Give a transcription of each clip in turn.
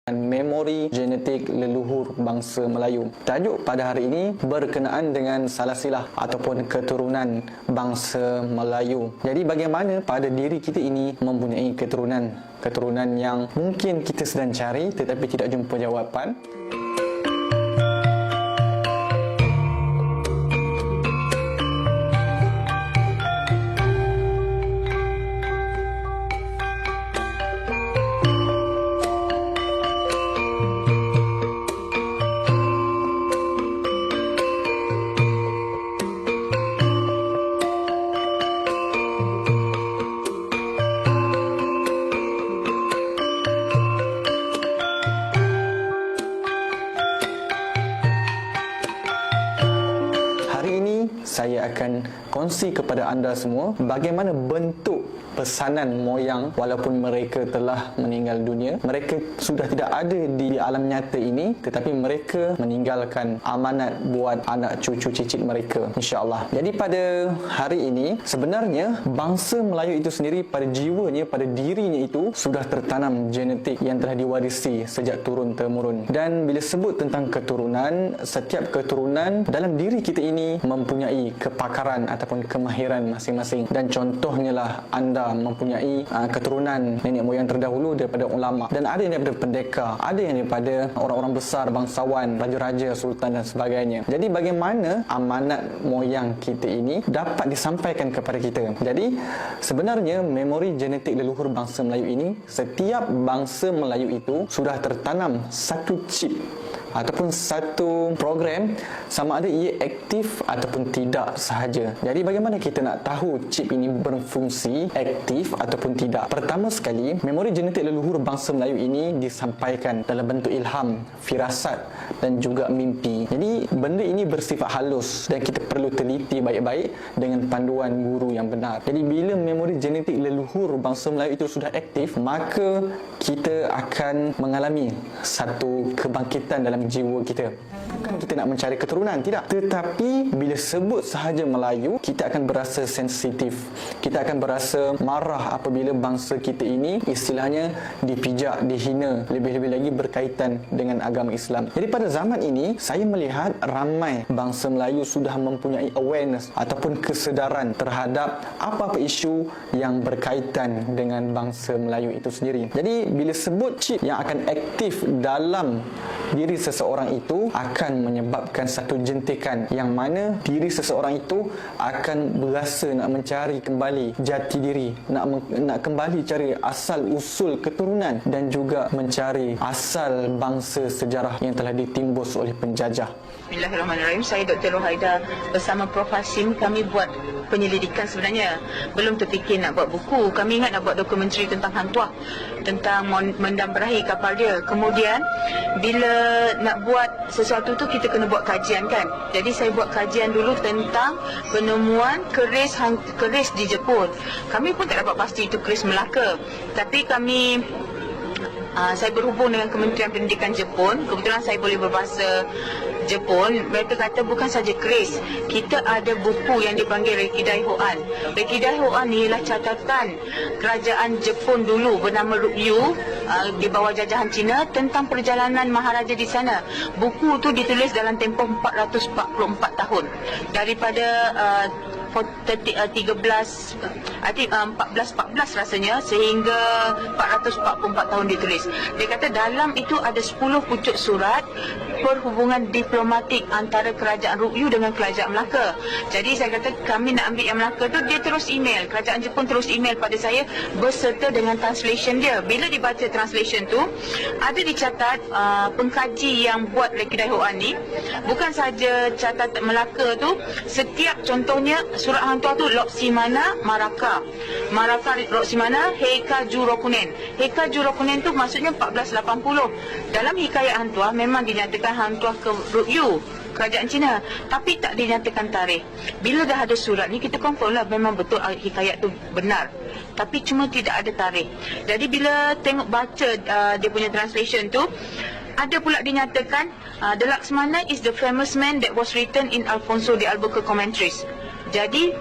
Memori genetik leluhur bangsa Melayu. Tajuk pada hari ini berkenaan dengan salasilah ataupun keturunan bangsa Melayu. Jadi bagaimana pada diri kita ini mempunyai keturunan yang mungkin kita sedang cari tetapi tidak jumpa jawapan. Hari ini saya akan kongsi kepada anda semua bagaimana bentuk pesanan moyang walaupun mereka telah meninggal dunia. Mereka sudah tidak ada di alam nyata ini tetapi mereka meninggalkan amanat buat anak cucu cicit mereka, insya-Allah. Jadi pada hari ini sebenarnya bangsa Melayu itu sendiri pada jiwanya, pada dirinya itu sudah tertanam genetik yang telah diwarisi sejak turun temurun. Dan bila sebut tentang keturunan, setiap keturunan dalam diri kita ini mempunyai kepakaran ataupun kemahiran masing-masing. Dan contohnya lah anda mempunyai keturunan nenek moyang terdahulu daripada ulama, dan ada yang daripada pendekar, ada yang daripada orang-orang besar, bangsawan, raja-raja, sultan dan sebagainya. Jadi bagaimana amanat moyang kita ini dapat disampaikan kepada kita? Jadi sebenarnya memori genetik leluhur bangsa Melayu ini, setiap bangsa Melayu itu sudah tertanam satu chip ataupun satu program, sama ada ia aktif ataupun tidak sahaja. Jadi bagaimana kita nak tahu chip ini berfungsi aktif ataupun tidak? Pertama sekali, memori genetik leluhur bangsa Melayu ini disampaikan dalam bentuk ilham, firasat dan juga mimpi. Jadi benda ini bersifat halus dan kita perlu teliti baik-baik dengan panduan guru yang benar. Jadi bila memori genetik leluhur bangsa Melayu itu sudah aktif, maka kita akan mengalami satu kebangkitan dalam jiwa kita. Bukan kita nak mencari keturunan, tidak. Tetapi bila sebut sahaja Melayu, kita akan berasa sensitif. Kita akan berasa marah apabila bangsa kita ini istilahnya dipijak, dihina, lebih-lebih lagi berkaitan dengan agama Islam. Jadi pada zaman ini, saya melihat ramai bangsa Melayu sudah mempunyai awareness ataupun kesedaran terhadap apa-apa isu yang berkaitan dengan bangsa Melayu itu sendiri. Jadi bila sebut chip yang akan aktif dalam diri seseorang itu akan menyebabkan satu jentikan yang mana diri seseorang itu akan berasa nak mencari kembali jati diri, nak kembali cari asal usul keturunan dan juga mencari asal bangsa sejarah yang telah ditimbus oleh penjajah. Bismillahirrahmanirrahim. Saya Dr. Rohaida bersama Prof. Hasim. Kami buat penyelidikan sebenarnya. Belum terfikir nak buat buku. Kami ingat nak buat dokumentari tentang Hang Tuah, tentang mendam berahi kapal dia. Kemudian bila nak buat sesuatu tu kita kena buat kajian kan. Jadi saya buat kajian dulu tentang penemuan keris di Jepun. Kami pun tak dapat pasti itu keris Melaka. Tapi kami saya berhubung dengan Kementerian Pendidikan Jepun. Kebetulan saya boleh berbahasa Jepun. Mereka kata bukan saja keris, kita ada buku yang dipanggil Rekidai Hoan. Rekidai Hoan ni ialah catatan kerajaan Jepun dulu bernama Ryukyu di bawah jajahan Cina tentang perjalanan Maharaja di sana. Buku tu ditulis dalam tempoh 444 tahun. Daripada 1414 rasanya sehingga 444 tahun ditulis. Dia kata dalam itu ada 10 pucuk surat perhubungan diplomatik antara kerajaan Ryukyu dengan kerajaan Melaka. Jadi saya kata kami nak ambil yang Melaka tu, dia terus email, kerajaan Jepun terus email pada saya beserta dengan translation dia. Bila dibaca translation tu, ada dicatat pengkaji yang buat Rekidai Hoan ni bukan saja catat Melaka tu, setiap contohnya surat Hang Tuah tu Loksimana Maraka Loksimana Heika Jurokunen. Heika Jurokunen tu maksudnya 1480. Dalam hikayat Hang Tuah memang dinyatakan Hang Tuah ke Ryukyu, kerajaan Cina, tapi tak dinyatakan tarikh. Bila dah ada surat ni kita confirm lah memang betul hikayat tu benar, tapi cuma tidak ada tarikh. Jadi bila tengok baca dia punya translation tu, ada pula dinyatakan the Laksmana is the famous man that was written in Alfonso de Albuquerque commentaries. Jadi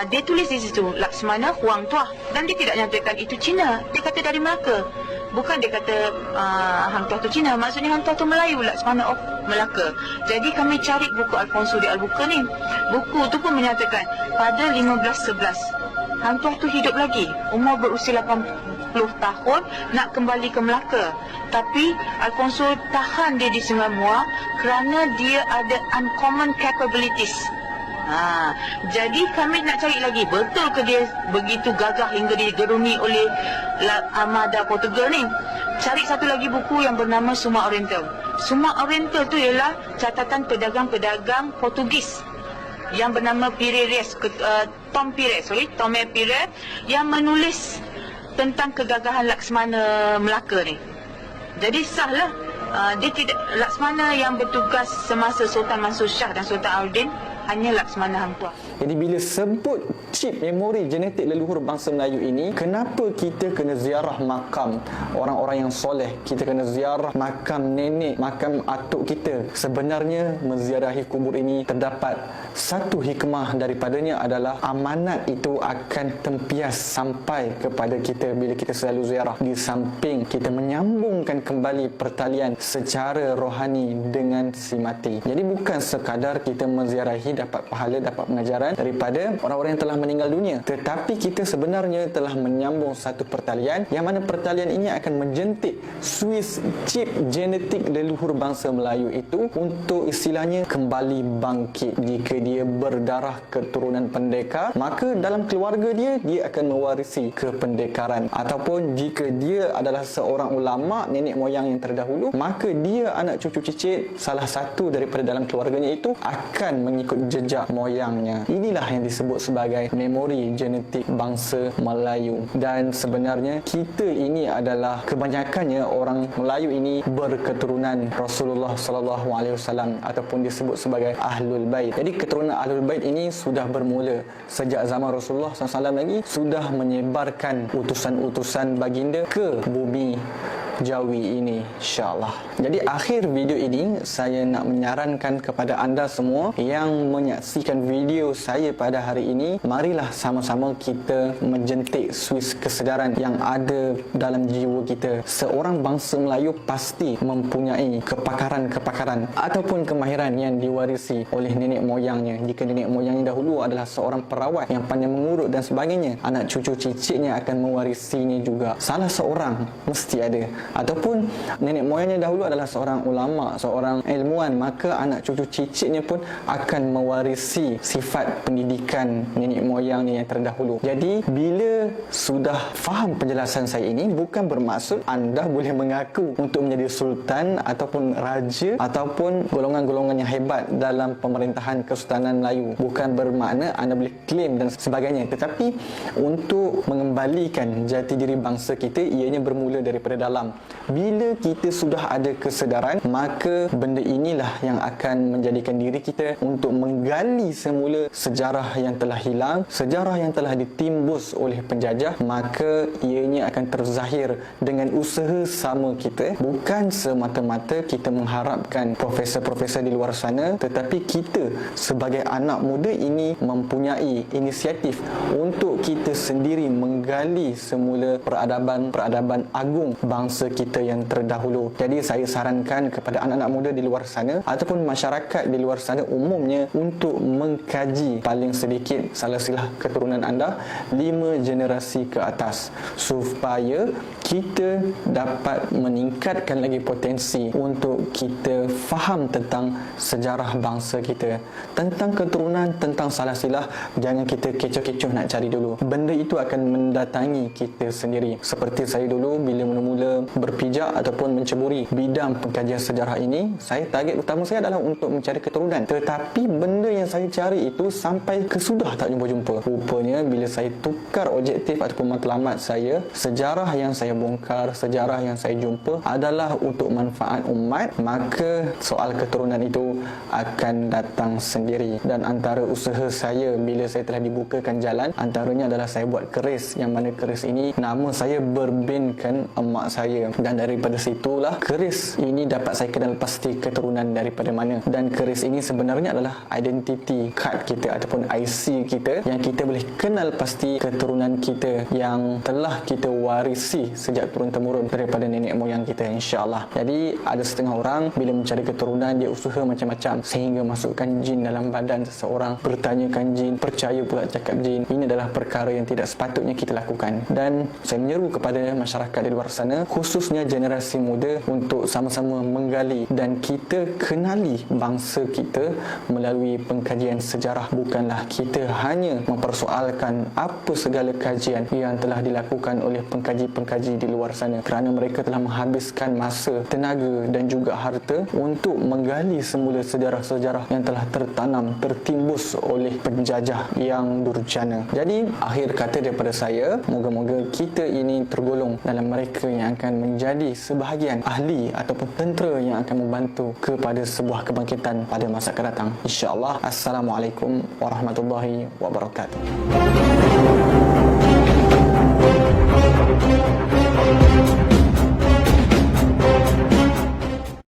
dia tulis di situ Laksmana Huang Tuah, dan dia tidak nyatakan itu Cina, dia kata dari Melaka. Bukan dia kata Hang Tuah tu Cina, maksudnya Hang Tuah tu Melayu, Laksmana of Melaka. Jadi kami cari buku Alfonso de Albuquerque ni. Buku tu pun menyatakan pada 1511 Hang Tuah tu hidup lagi, umur berusia 80 tahun, nak kembali ke Melaka. Tapi Alfonso tahan dia di Sungai Muar kerana dia ada uncommon capabilities. Jadi kami nak cari lagi, betul ke dia begitu gagah hingga digeruni oleh Armada Portugal ni. Cari satu lagi buku yang bernama Suma Oriental. Suma Oriental tu ialah catatan pedagang-pedagang Portugis yang bernama Tomé Pires yang menulis tentang kegagahan Laksmana Melaka ni. Jadi sahlah dia tidak, Laksmana yang bertugas semasa Sultan Mansur Shah dan Sultan Alauddin hanya Laksmana Hang Tuah. Jadi bila sebut chip memori genetik leluhur bangsa Melayu ini, kenapa kita kena ziarah makam orang-orang yang soleh, kita kena ziarah makam nenek, makam atuk kita? Sebenarnya menziarahi kubur ini terdapat satu hikmah daripadanya, adalah amanat itu akan tempias sampai kepada kita bila kita selalu ziarah. Di samping kita menyambungkan kembali pertalian secara rohani dengan si mati. Jadi bukan sekadar kita menziarahi dapat pahala, dapat pengajaran daripada orang-orang yang telah meninggal dunia, tetapi kita sebenarnya telah menyambung satu pertalian, yang mana pertalian ini akan menjentik Swiss chip genetik leluhur bangsa Melayu itu untuk istilahnya kembali bangkit. Jika dia berdarah keturunan pendekar, maka dalam keluarga dia akan mewarisi kependekaran. Ataupun jika dia adalah seorang ulama, nenek moyang yang terdahulu, maka dia anak cucu cicit salah satu daripada dalam keluarganya itu akan mengikut jejak moyangnya. Inilah yang disebut sebagai memori genetik bangsa Melayu. Dan sebenarnya kita ini adalah, kebanyakannya orang Melayu ini berketurunan Rasulullah sallallahu alaihi wasallam ataupun disebut sebagai Ahlul Bait. Jadi keturunan Ahlul Bait ini sudah bermula sejak zaman Rasulullah SAW lagi, sudah menyebarkan utusan-utusan baginda ke bumi Jawi ini, insyaAllah. Jadi akhir video ini saya nak menyarankan kepada anda semua yang menyaksikan video saya pada hari ini, marilah sama-sama kita menjentik Swiss kesedaran yang ada dalam jiwa kita. Seorang bangsa Melayu pasti mempunyai kepakaran-kepakaran ataupun kemahiran yang diwarisi oleh nenek moyangnya. Jika nenek moyangnya dahulu adalah seorang perawat yang pandai mengurut dan sebagainya, anak cucu cicitnya akan mewarisinya juga. Salah seorang mesti ada. Ataupun nenek moyangnya dahulu adalah seorang ulama, seorang ilmuwan, maka anak cucu cicitnya pun akan mewarisi sifat pendidikan nenek moyangnya yang terdahulu. Jadi bila sudah faham penjelasan saya ini, bukan bermaksud anda boleh mengaku untuk menjadi sultan ataupun raja ataupun golongan-golongan yang hebat dalam pemerintahan Kesultanan Melayu. Bukan bermakna anda boleh klaim dan sebagainya, tetapi untuk mengembalikan jati diri bangsa kita, ianya bermula daripada dalam. Bila kita sudah ada kesedaran, maka benda inilah yang akan menjadikan diri kita untuk menggali semula sejarah yang telah hilang, sejarah yang telah ditimbus oleh penjajah. Maka ianya akan terzahir dengan usaha sama kita. Bukan semata-mata kita mengharapkan profesor-profesor di luar sana, tetapi kita sebagai anak muda ini mempunyai inisiatif untuk kita sendiri menggali semula peradaban agung bangsa kita yang terdahulu. Jadi saya sarankan kepada anak-anak muda di luar sana ataupun masyarakat di luar sana umumnya untuk mengkaji paling sedikit salah silah keturunan anda 5 generasi ke atas, supaya kita dapat meningkatkan lagi potensi untuk kita faham tentang sejarah bangsa kita. Tentang keturunan, tentang salah silah, jangan kita kecoh-kecoh nak cari dulu. Benda itu akan mendatangi kita sendiri. Seperti saya dulu bila mula-mula berpijak ataupun menceburi bidang pengkajian sejarah ini, saya target utama saya adalah untuk mencari keturunan. Tetapi benda yang saya cari itu sampai kesudah tak jumpa-jumpa. Rupanya bila saya tukar objektif ataupun matlamat saya, sejarah yang saya bongkar, sejarah yang saya jumpa adalah untuk manfaat umat, maka soal keturunan itu akan datang sendiri. Dan antara usaha saya bila saya telah dibukakan jalan, antaranya adalah saya buat keris, yang mana keris ini nama saya berbinkan emak saya. saya. Dan daripada situlah keris ini dapat saya kenal pasti keturunan daripada mana. Dan keris ini sebenarnya adalah identity card kita ataupun IC kita yang kita boleh kenal pasti keturunan kita yang telah kita warisi sejak turun-temurun daripada nenek moyang kita, insya-Allah. Jadi ada setengah orang bila mencari keturunan dia usaha macam-macam sehingga masukkan jin dalam badan seseorang, bertanyakan jin, percaya pula cakap jin. Ini adalah perkara yang tidak sepatutnya kita lakukan. Dan saya menyeru kepada masyarakat di luar sana, khususnya generasi muda, untuk sama-sama menggali dan kita kenali bangsa kita melalui pengkajian sejarah. Bukanlah kita hanya mempersoalkan apa segala kajian yang telah dilakukan oleh pengkaji-pengkaji di luar sana, kerana mereka telah menghabiskan masa, tenaga dan juga harta untuk menggali semula sejarah-sejarah yang telah tertanam, tertimbus oleh penjajah yang durjana. Jadi akhir kata daripada saya, moga-moga kita ini tergolong dalam mereka yang akan menjadi sebahagian ahli ataupun tentera yang akan membantu kepada sebuah kebangkitan pada masa akan datang, insya-Allah. Assalamualaikum warahmatullahi wabarakatuh.